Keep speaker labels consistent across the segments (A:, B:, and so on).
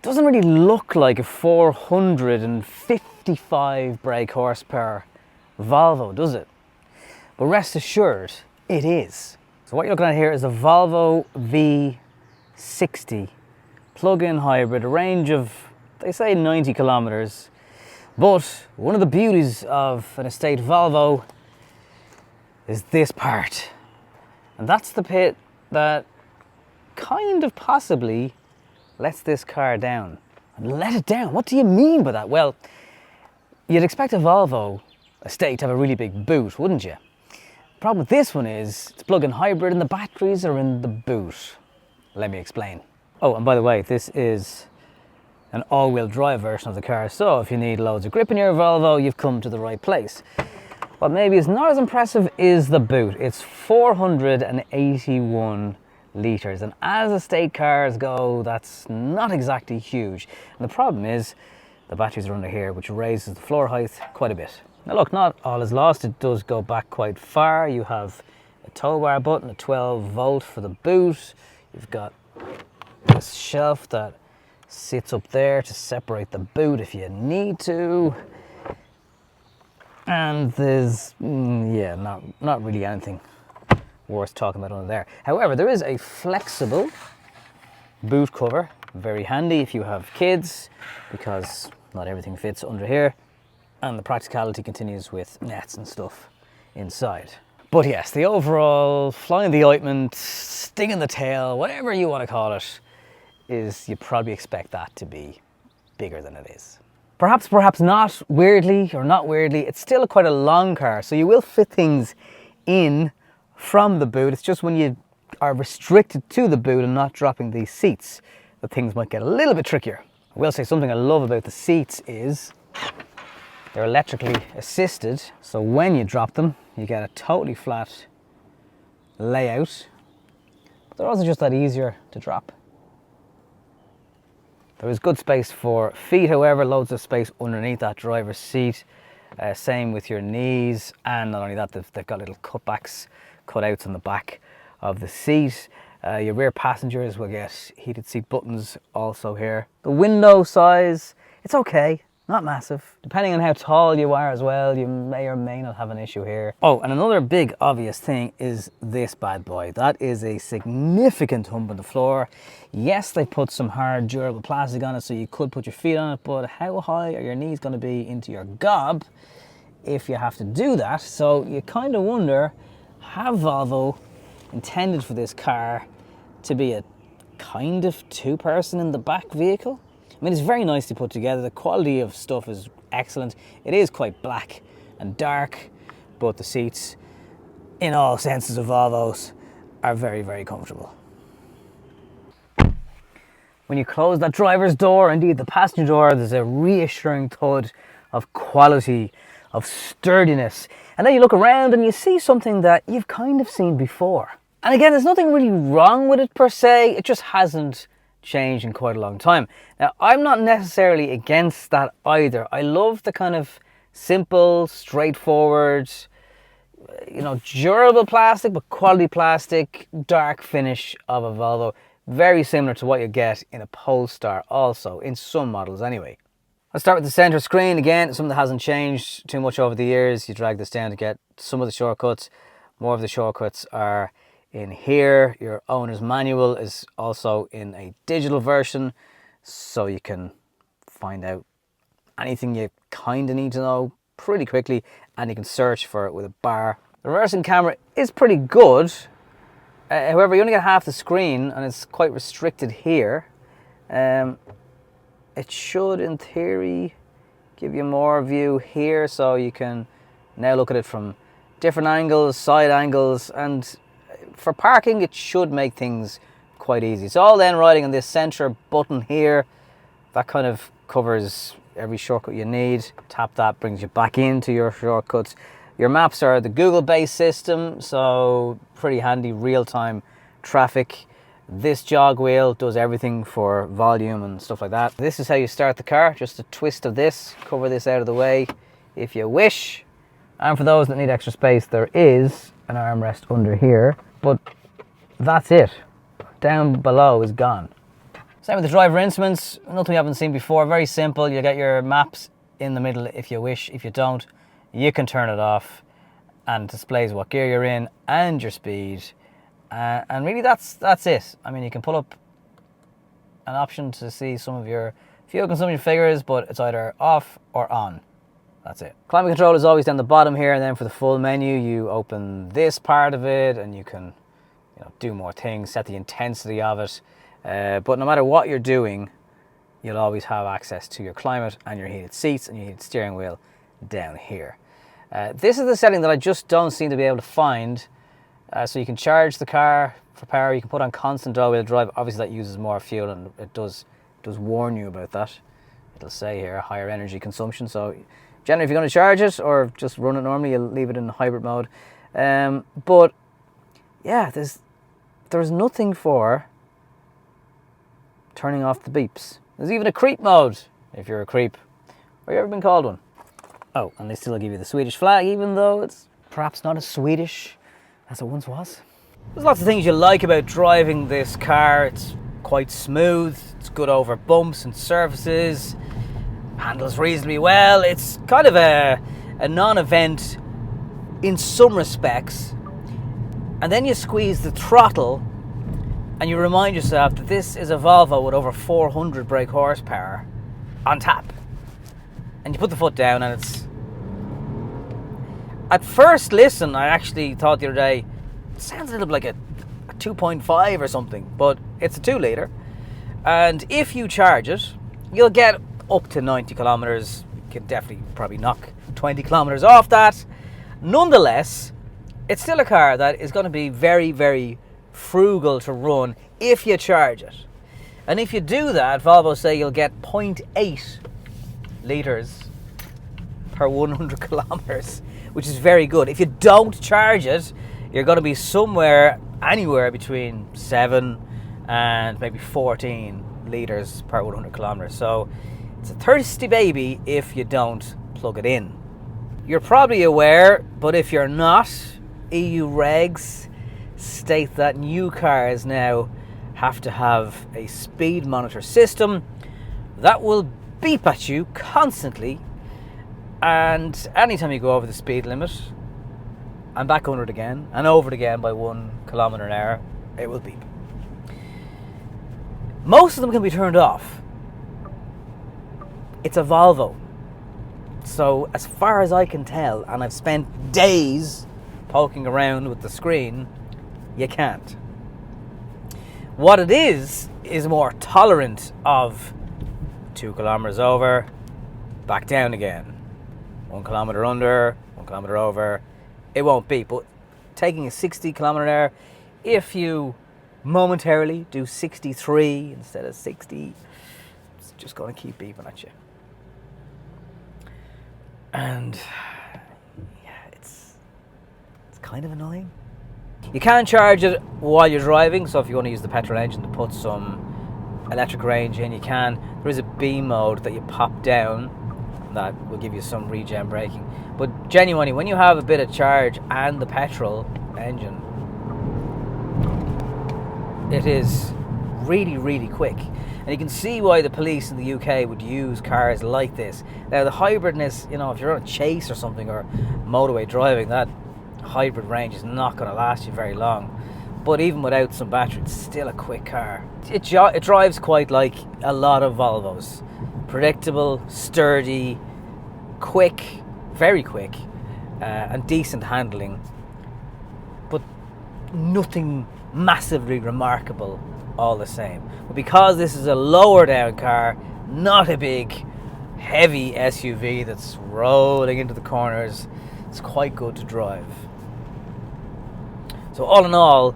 A: doesn't really look like a 455 brake horsepower Volvo, does it? But rest assured, it is. So what you're looking at here is a Volvo V60 plug-in hybrid, a range of, they say 90 kilometers. But one of the beauties of an estate Volvo is this part. And that's the bit that kind of possibly lets this car down. And let it down? What do you mean by that? Well, you'd expect a Volvo estate to have a really big boot, wouldn't you? The problem with this one is it's plug-in hybrid and the batteries are in the boot. Let me explain. Oh, and by the way, this is an all-wheel drive version of the car, so if you need loads of grip in your Volvo, you've come to the right place. What maybe is not as impressive is the boot. It's 481 litres, and as estate cars go, that's not exactly huge. And the problem is the batteries are under here, which raises the floor height quite a bit. Now look, not all is lost. It does go back quite far. You have a tow bar button, a 12 volt for the boot. You've got this shelf that sits up there to separate the boot if you need to. And there's, not really anything worth talking about under there. However, there is a flexible boot cover, very handy if you have kids, because not everything fits under here. And the practicality continues with nets and stuff inside. But yes, the overall flying the ointment, stinging the tail, whatever you want to call it, is you probably expect that to be bigger than it is. Perhaps not, weirdly or not weirdly, it's still quite a long car, so you will fit things in from the boot. It's just when you are restricted to the boot and not dropping these seats that things might get a little bit trickier. I will say something I love about the seats is they're electrically assisted, so when you drop them, you get a totally flat layout, but they're also just that easier to drop. There is good space for feet, however, loads of space underneath that driver's seat. Same with your knees, and not only that, they've got little cutbacks, cutouts on the back of the seat. Your rear passengers will get heated seat buttons also here. The window size, it's okay, not massive. Depending on how tall you are as well, you may or may not have an issue here. Oh, and another big obvious thing is this bad boy. That is a significant hump on the floor. Yes, they put some hard durable plastic on it so you could put your feet on it, but how high are your knees going to be into your gob if you have to do that? So you kind of wonder, have Volvo intended for this car to be a kind of two-person in the back vehicle? I mean, it's very nicely put together. The quality of stuff is excellent. It is quite black and dark, but the seats, in all senses of Volvos, are very, very comfortable. When you close that driver's door, indeed the passenger door, there's a reassuring thud of quality, of sturdiness. And then you look around and you see something that you've kind of seen before. And again, there's nothing really wrong with it per se, it just hasn't changed in quite a long time. Now, I'm not necessarily against that either. I love the kind of simple, straightforward, durable plastic, but quality plastic, dark finish of a Volvo. Very similar to what you get in a Polestar also, in some models anyway. I'll start with the center screen. Again, something that hasn't changed too much over the years. You drag this down to get some of the shortcuts. More of the shortcuts are in here. Your owner's manual is also in a digital version, so you can find out anything you kind of need to know pretty quickly, and you can search for it with a bar. The reversing camera is pretty good. However, you only get half the screen and it's quite restricted here. It should, in theory, give you more view here, so you can now look at it from different angles, side angles, and for parking it should make things quite easy. It's all then riding on this center button here. That kind of covers every shortcut you need. Tap that, brings you back into your shortcuts. Your maps are the Google-based system, so pretty handy, real-time traffic. This jog wheel does everything for volume and stuff like that. This is how you start the car, just a twist of this, cover this out of the way if you wish. And for those that need extra space, there is an armrest under here, but that's it. Down below is gone. Same with the driver instruments, nothing we haven't seen before. Very simple. You get your maps in the middle if you wish. If you don't, you can turn it off and it displays what gear you're in and your speed. And really that's it. I mean, you can pull up an option to see some of your fuel consumption figures, but it's either off or on. That's it. Climate control is always down the bottom here, and then for the full menu, you open this part of it and you can do more things, set the intensity of it. But no matter what you're doing, you'll always have access to your climate and your heated seats and your heated steering wheel down here. This is the setting that I just don't seem to be able to find. So you can charge the car for power, you can put on constant all-wheel drive. Obviously that uses more fuel, and it does warn you about that. It'll say here higher energy consumption. So generally if you're going to charge it or just run it normally, you'll leave it in hybrid mode. But yeah, there's nothing for turning off the beeps. There's even a creep mode if you're a creep, or you've ever been called one. Oh, and they still give you the Swedish flag, even though it's perhaps not as Swedish as it once was. There's lots of things you like about driving this car. It's quite smooth, it's good over bumps and surfaces, handles reasonably well. It's kind of a non-event in some respects. And then you squeeze the throttle and you remind yourself that this is a Volvo with over 400 brake horsepower on tap. And you put the foot down and it's... At first listen, I actually thought the other day, it sounds a little bit like a 2.5 or something, but it's a 2 litre. And if you charge it, you'll get up to 90 kilometers. You can definitely probably knock 20 kilometers off that. Nonetheless, it's still a car that is going to be very, very frugal to run if you charge it. And if you do that, Volvo say you'll get 0.8 litres per 100 kilometers, which is very good. If you don't charge it, you're going to be anywhere between 7 and maybe 14 litres per 100 kilometers. So it's a thirsty baby if you don't plug it in. You're probably aware, but if you're not, EU regs state that new cars now have to have a speed monitor system that will beep at you constantly, and anytime you go over the speed limit and back under it again and over it again by 1 kilometre an hour, it will beep. Most of them can be turned off. It's a Volvo, so as far as I can tell, and I've spent days poking around with the screen, you can't. What it is more tolerant of 2 kilometers over, back down again, 1 kilometer under, 1 kilometer over. It won't beep. But taking a 60 kilometer an hour, if you momentarily do 63 instead of 60, it's just going to keep beeping at you. And yeah, it's kind of annoying. You can charge it while you're driving, so if you want to use the petrol engine to put some electric range in, you can. There is a B mode that you pop down that will give you some regen braking. But genuinely, when you have a bit of charge and the petrol engine, it is really, really quick. And you can see why the police in the UK would use cars like this. Now, the hybridness, if you're on a chase or something, or motorway driving, that hybrid range is not going to last you very long. But even without some battery, it's still a quick car. It drives quite like a lot of Volvos. Predictable, sturdy, quick, very quick, and decent handling. But nothing massively remarkable all the same. But because this is a lower down car, not a big, heavy SUV that's rolling into the corners, it's quite good to drive. So all in all,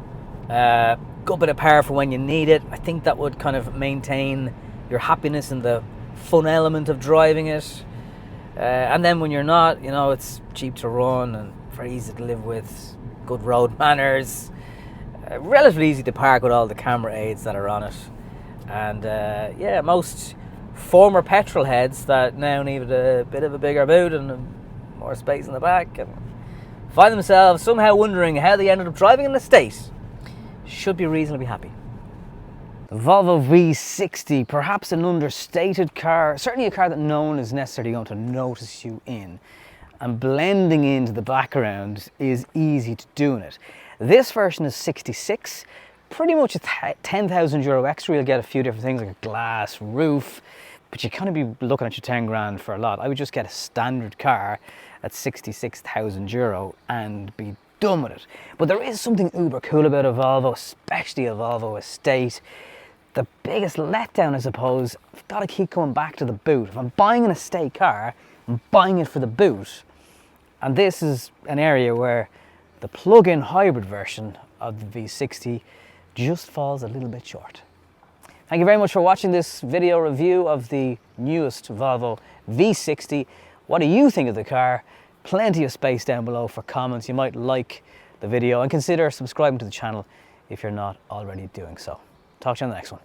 A: good bit of power for when you need it. I think that would kind of maintain your happiness and the fun element of driving it. And then when you're not, it's cheap to run and very easy to live with, good road manners, relatively easy to park with all the camera aids that are on it. And yeah, most former petrol heads that now need a bit of a bigger boot and more space in the back and find themselves somehow wondering how they ended up driving an estate should be reasonably happy. The Volvo V60, perhaps an understated car, certainly a car that no one is necessarily going to notice you in. And blending into the background is easy to do in it. This version is 66, pretty much a €10,000 extra. You'll get a few different things like a glass roof, but you kind of be looking at your 10 grand for a lot. I would just get a standard car at €66,000 and be done with it. But there is something uber cool about a Volvo, especially a Volvo Estate. The biggest letdown, I suppose, I've got to keep coming back to the boot. If I'm buying an estate car, I'm buying it for the boot. And this is an area where the plug-in hybrid version of the V60 just falls a little bit short. Thank you very much for watching this video review of the newest Volvo V60. What do you think of the car? Plenty of space down below for comments. You might like the video and consider subscribing to the channel if you're not already doing so. Talk to you on the next one.